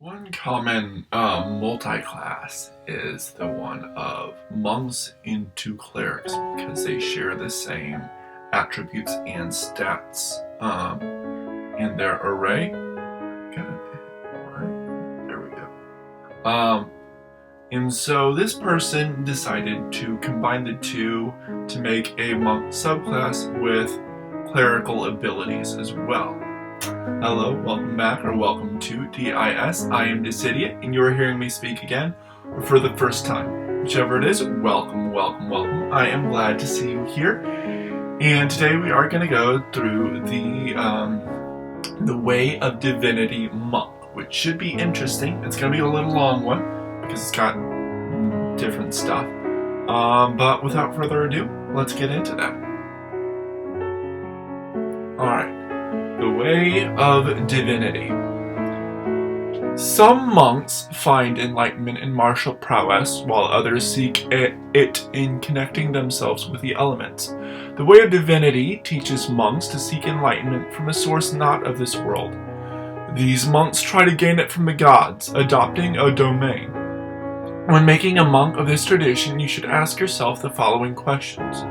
One common multi-class is the one of monks into clerics because they share the same attributes and stats in their array. Got it. Right. There we go. And so this person decided to combine the two to make a monk subclass with clerical abilities as well. Hello, welcome back, or welcome to DIS. I am Decidia, and you are hearing me speak again, or for the first time. Whichever it is, welcome, welcome, welcome. I am glad to see you here. And today we are going to go through the Way of Divinity monk, which should be interesting. It's going to be a little long one, because it's got different stuff. But without further ado, let's get into that. Alright. The Way of Divinity. Some monks find enlightenment in martial prowess, while others seek it in connecting themselves with the elements. The Way of Divinity teaches monks to seek enlightenment from a source not of this world. These monks try to gain it from the gods, adopting a domain. When making a monk of this tradition, you should ask yourself the following questions.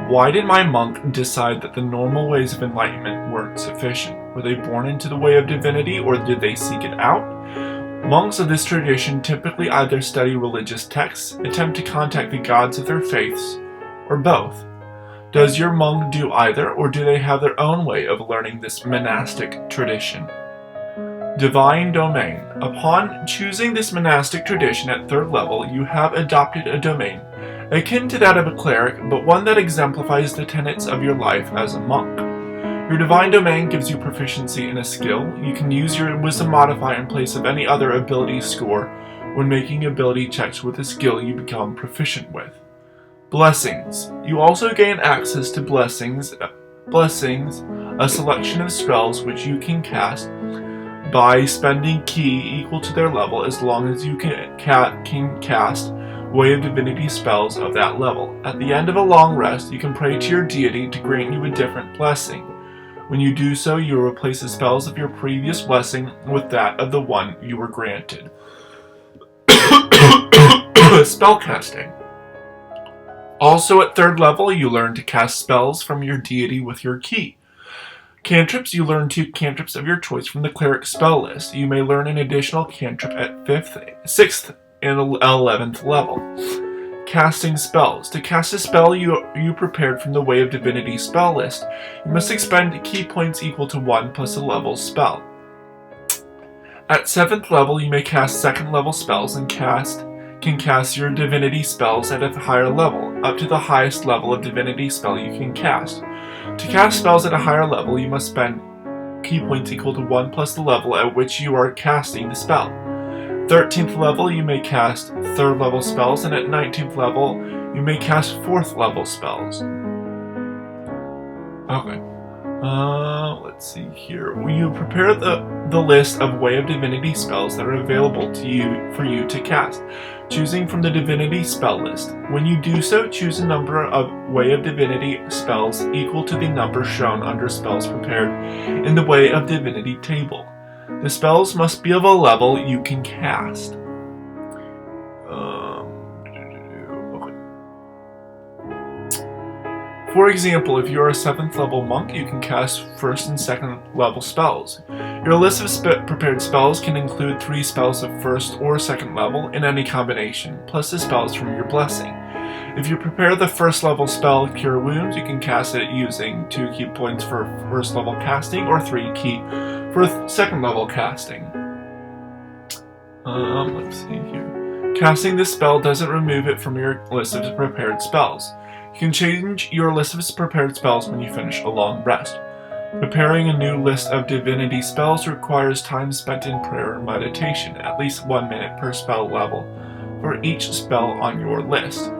Why did my monk decide that the normal ways of enlightenment weren't sufficient? Were they born into the Way of Divinity, or did they seek it out? Monks of this tradition typically either study religious texts, attempt to contact the gods of their faiths, or both. Does your monk do either, or do they have their own way of learning this monastic tradition? Divine Domain. Upon choosing this monastic tradition at 3rd level, you have adopted a domain akin to that of a cleric, but one that exemplifies the tenets of your life as a monk. Your divine domain gives you proficiency in a skill. You can use your wisdom modifier in place of any other ability score when making ability checks with a skill you become proficient with. Blessings. You also gain access to blessings, a selection of spells which you can cast by spending ki equal to their level as long as you can cast Way of Divinity spells of that level. At the end of a long rest, you can pray to your deity to grant you a different blessing. When you do so, you will replace the spells of your previous blessing with that of the one you were granted. Spellcasting. Also at 3rd level, you learn to cast spells from your deity with your ki. Cantrips, you learn 2 cantrips of your choice from the cleric spell list. You may learn an additional cantrip at 5th, 6th, and 11th level. Casting spells. To cast a spell you prepared from the Way of Divinity spell list, you must expend ki points equal to 1 plus a level spell. At 7th level, you may cast 2nd level spells and can cast your divinity spells at a higher level, up to the highest level of divinity spell you can cast. To cast spells at a higher level, you must spend ki points equal to 1 plus the level at which you are casting the spell. 13th level, you may cast 3rd level spells, and at 19th level, you may cast 4th level spells. Okay. Let's see here. You prepare the list of Way of Divinity spells that are available to you for you to cast, choosing from the Divinity spell list. When you do so, choose a number of Way of Divinity spells equal to the number shown under spells prepared in the Way of Divinity table. The spells must be of a level you can cast. For example, if you are a 7th level monk, you can cast 1st and 2nd level spells. Your list of prepared spells can include 3 spells of 1st or 2nd level in any combination, plus the spells from your blessing. If you prepare the 1st level spell Cure Wounds, you can cast it using 2 ki points for 1st level casting or 3 ki for 2nd level casting. Let's see here. Casting this spell doesn't remove it from your list of prepared spells. You can change your list of prepared spells when you finish a long rest. Preparing a new list of divinity spells requires time spent in prayer and meditation, at least 1 minute per spell level, for each spell on your list.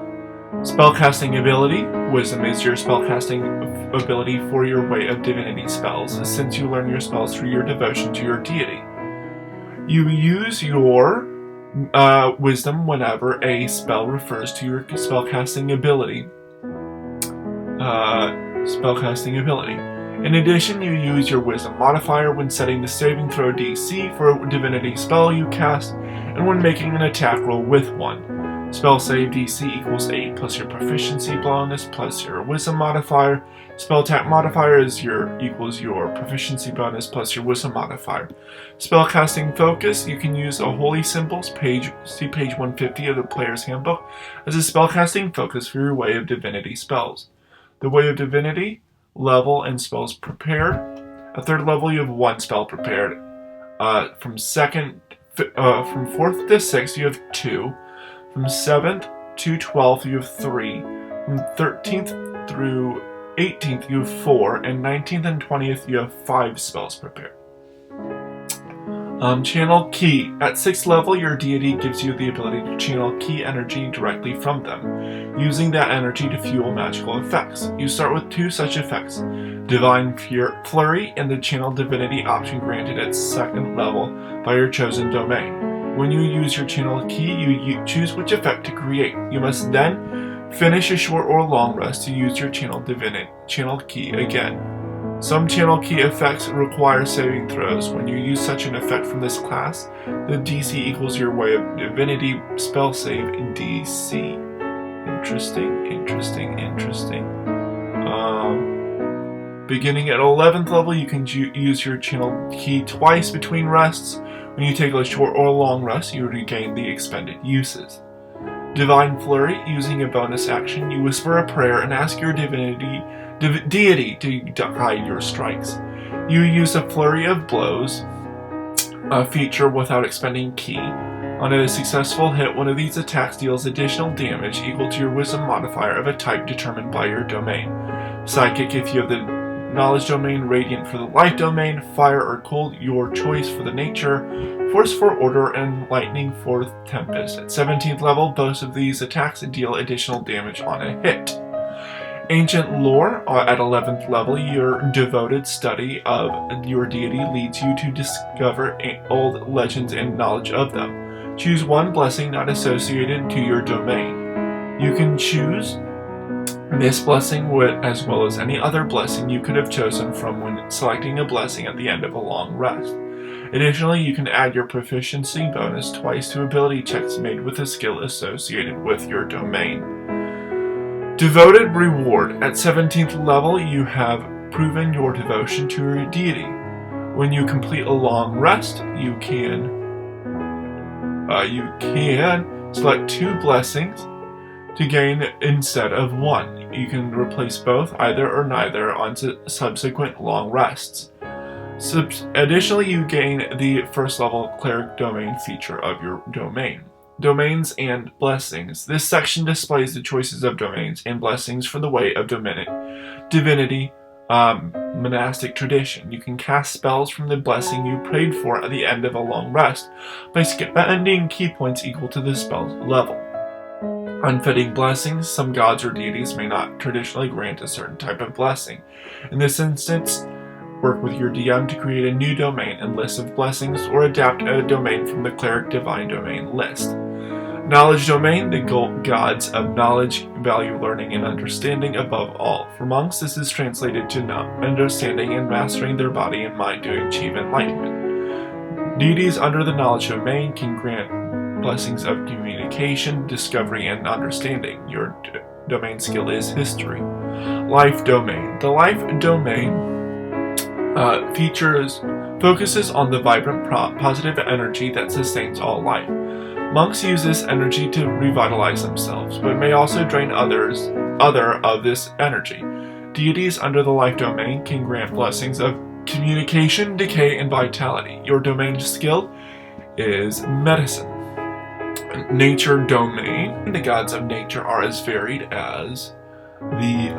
Spellcasting ability. Wisdom is your spellcasting ability for your Way of Divinity spells, since you learn your spells through your devotion to your deity. You use your wisdom whenever a spell refers to your spellcasting ability. In addition, you use your Wisdom modifier when setting the saving throw DC for a divinity spell you cast, and when making an attack roll with one. Spell save DC equals 8 plus your proficiency bonus plus your Wisdom modifier. Spell attack modifier equals your proficiency bonus plus your Wisdom modifier. Spellcasting focus, you can use a holy symbols, see page 150 of the player's handbook, as a spellcasting focus for your Way of Divinity spells. The Way of Divinity level and spells prepared. At third level, you have one spell prepared. From 4th to 6th, you have 2. From 7th to 12th, you have 3. From 13th through 18th, you have 4. And 19th and 20th, you have 5 spells prepared. Channel Ki. At 6th level, your deity gives you the ability to channel Ki energy directly from them, using that energy to fuel magical effects. You start with 2 such effects, Divine Flurry and the Channel Divinity option granted at 2nd level by your chosen domain. When you use your Channel Ki, you choose which effect to create. You must then finish a short or long rest to use your Channel Ki again. Some Channel Ki effects require saving throws. When you use such an effect from this class, the DC equals your Way of Divinity spell save in DC. Interesting. Beginning at 11th level, you can use your Channel Ki twice between rests. When you take a short or long rest, you regain the expended uses. Divine Flurry, using a bonus action, you whisper a prayer and ask your deity to guide your strikes. You use a flurry of blows feature without expending Ki. On a successful hit, one of these attacks deals additional damage equal to your Wisdom modifier of a type determined by your domain. Psychic if you have the Knowledge domain, Radiant for the Life domain, Fire or Cold your choice for the nature, Force for Order, and Lightning for Tempest. At 17th level, both of these attacks deal additional damage on a hit. Ancient Lore, at 11th level, your devoted study of your deity leads you to discover old legends and knowledge of them. Choose one blessing not associated to your domain. You can choose this blessing as well as any other blessing you could have chosen from when selecting a blessing at the end of a long rest. Additionally, you can add your proficiency bonus twice to ability checks made with a skill associated with your domain. Devoted Reward. At 17th level, you have proven your devotion to your deity. When you complete a long rest, you can select 2 blessings to gain instead of 1. You can replace both, either or neither, on subsequent long rests. Additionally, you gain the 1st level Cleric Domain feature of your domain. Domains and Blessings. This section displays the choices of domains and blessings for the Way of Divinity monastic tradition. You can cast spells from the blessing you prayed for at the end of a long rest by spending Ki points equal to the spell's level. Unfitting blessings. Some gods or deities may not traditionally grant a certain type of blessing. In this instance, work with your DM to create a new domain and list of blessings, or adapt a domain from the Cleric Divine Domain list. Knowledge Domain. The gods of knowledge value learning and understanding above all. For monks, this is translated to understanding and mastering their body and mind to achieve enlightenment. Deities under the Knowledge Domain can grant blessings of communication, discovery, and understanding. Your domain skill is History. Life Domain. The Life Domain focuses on the vibrant, positive energy that sustains all life. Monks use this energy to revitalize themselves, but may also drain other of this energy. Deities under the Life Domain can grant blessings of communication, decay, and vitality. Your domain skill is Medicine. Nature Domain. The gods of nature are as varied as the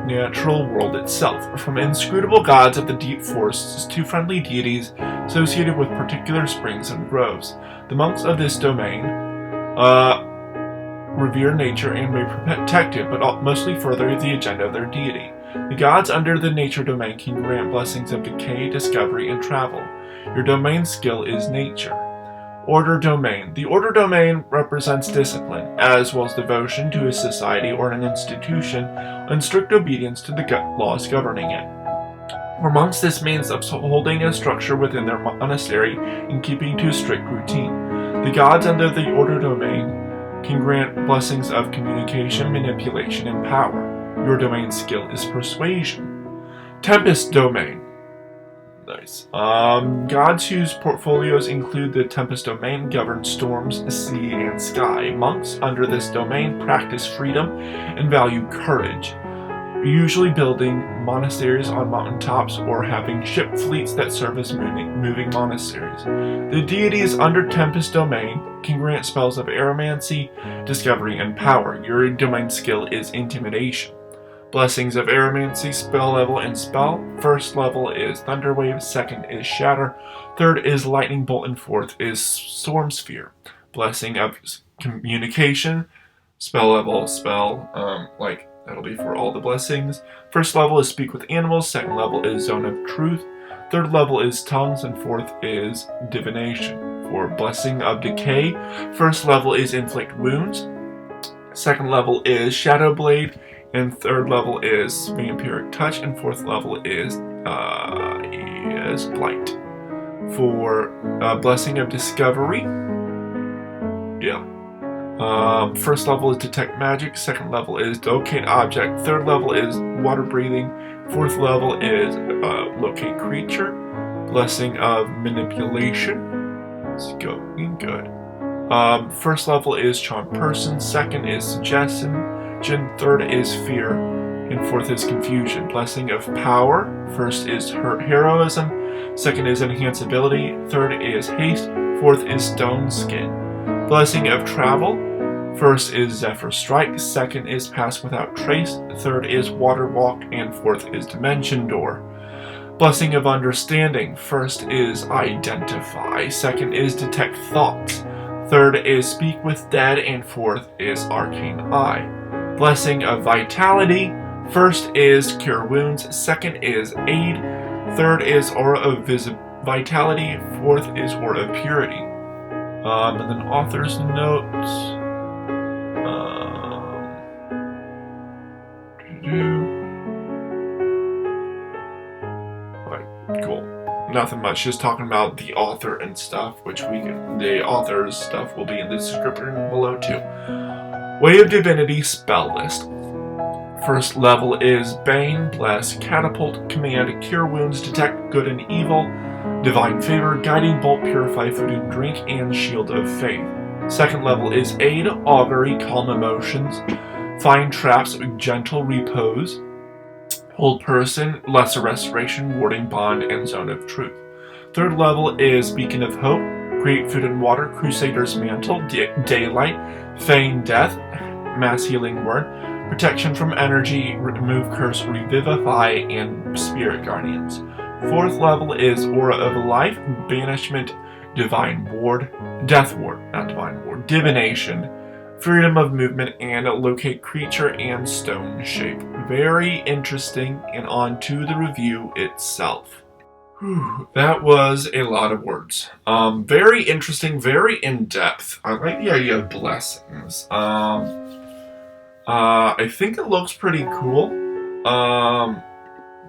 natural world itself, from inscrutable gods of the deep forests to friendly deities associated with particular springs and groves. The monks of this domain revere nature and may protect it, but mostly further the agenda of their deity. The gods under the nature domain can grant blessings of decay, discovery, and travel. Your domain skill is Nature. Order Domain. The Order Domain represents discipline, as well as devotion to a society or an institution, and strict obedience to the laws governing it. For monks, this means upholding a structure within their monastery and keeping to a strict routine. The gods under the order domain can grant blessings of communication, manipulation, and power. Your domain skill is persuasion. Tempest domain. Nice. Gods whose portfolios include the Tempest domain govern storms, sea, and sky. Monks under this domain practice freedom and value courage, usually building monasteries on mountaintops or having ship fleets that serve as moving monasteries. The deities under Tempest domain can grant spells of aeromancy, discovery, and power. Your domain skill is intimidation. Blessings of aeromancy, spell level, and spell. First level is Thunder Wave, second is Shatter, third is Lightning Bolt, and fourth is Storm Sphere. Blessing of communication, spell level, spell, that'll be for all the blessings. First level is Speak with Animals, second level is Zone of Truth, third level is Tongues, and fourth is Divination. For Blessing of Decay, first level is Inflict Wounds, second level is Shadow Blade, and third level is Vampiric Touch, and fourth level is Blight. For Blessing of Discovery, first level is Detect Magic, second level is Locate Object, third level is Water Breathing, fourth level is Locate Creature. Blessing of Manipulation, it's going good. First level is Charm Person, second is Suggestion, third is Fear, and fourth is Confusion. Blessing of Power, first is Heroism, second is Enhanceability, third is Haste, fourth is Stone Skin. Blessing of Travel, first is Zephyr Strike, second is Pass Without Trace, third is Water Walk, and fourth is Dimension Door. Blessing of Understanding, first is Identify, second is Detect Thoughts, third is Speak with Dead, and fourth is Arcane Eye. Blessing of Vitality, first is Cure Wounds, second is Aid, third is Aura of Vitality, fourth is Aura of Purity. And then author's notes. Alright, cool. Nothing much, just talking about the author and stuff, the author's stuff will be in the description below too. Way of Divinity spell list. First level is Bane, Bless, Catapult, Command, Cure Wounds, Detect Good and Evil, Divine Favor, Guiding Bolt, Purify Food and Drink, and Shield of Faith. Second level is Aid, Augury, Calm Emotions, Find Traps, Gentle Repose, Hold Person, Lesser Restoration, Warding Bond, and Zone of Truth. Third level is Beacon of Hope, Create Food and Water, Crusader's Mantle, Daylight, Feign Death, Mass Healing Word, Protection from Energy, Remove Curse, Revivify, and Spirit Guardians. Fourth level is Aura of Life, Banishment, Divine Ward, Death Ward, not Divine Ward, Divination, Freedom of Movement, and Locate Creature and Stone Shape. Very interesting, and on to the review itself. Whew, that was a lot of words. Very interesting, very in-depth. I like the idea of blessings. I think it looks pretty cool.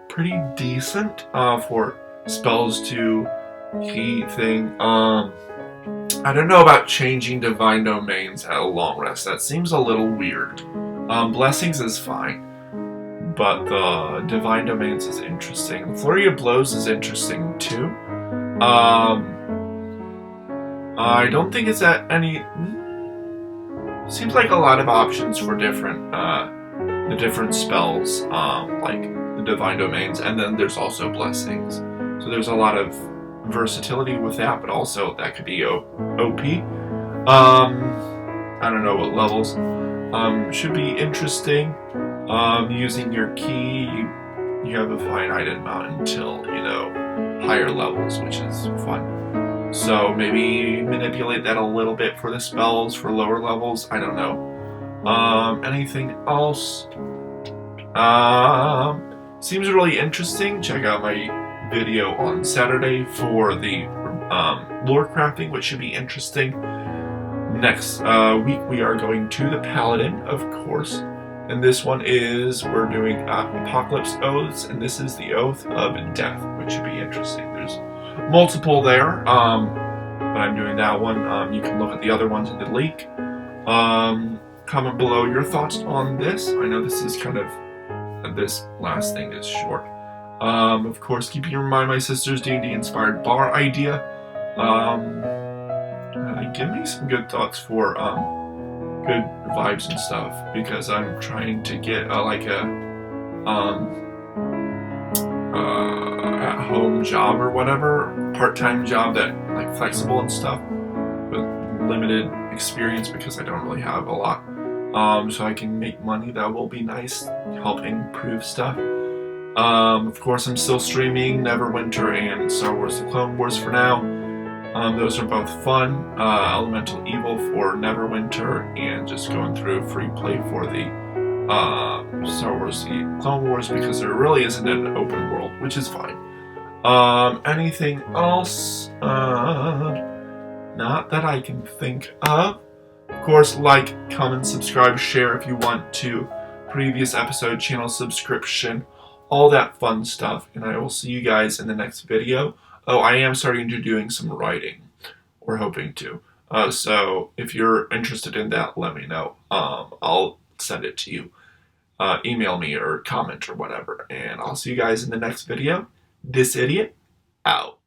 Pretty decent for spells to key thing. I don't know about changing divine domains at a long rest. That seems a little weird. Blessings is fine, but the divine domains is interesting. Flurry of Blows is interesting too. I don't think it's at any. Seems like a lot of options for different the different spells, like the divine domains, and then there's also blessings. So there's a lot of versatility with that, but also that could be OP. I don't know what levels. Should be interesting. Using your key, you have a finite amount until, higher levels, which is fun. So maybe manipulate that a little bit for the spells for lower levels. I don't know. Anything else? Seems really interesting. Check out my video on Saturday for the lore crafting, which should be interesting. Next week we are going to the Paladin, of course. And this one is, we're doing Apocalypse Oaths, and this is the Oath of Death, which should be interesting. There's multiple there, but I'm doing that one. You can look at the other ones in the link. Comment below your thoughts on this. I know this is kind of, this last thing is short. Of course, keeping in mind my sister's D&D inspired bar idea. Give me some good thoughts for good vibes and stuff, because I'm trying to get at-home job or whatever, part-time job that like flexible and stuff, with limited experience because I don't really have a lot. So I can make money. That will be nice, help improve stuff. Of course, I'm still streaming Neverwinter and Star Wars: The Clone Wars for now. Those are both fun. Elemental Evil for Neverwinter, and just going through free play for the Star Wars: The Clone Wars, because there really isn't an open world, which is fine. Anything else? Not that I can think of. Of course, like, comment, subscribe, share if you want to. Previous episode, channel subscription, all that fun stuff. And I will see you guys in the next video. Oh, I am starting to doing some writing, or hoping to. So if you're interested in that, let me know. I'll send it to you. Email me or comment or whatever. And I'll see you guys in the next video. This idiot, out.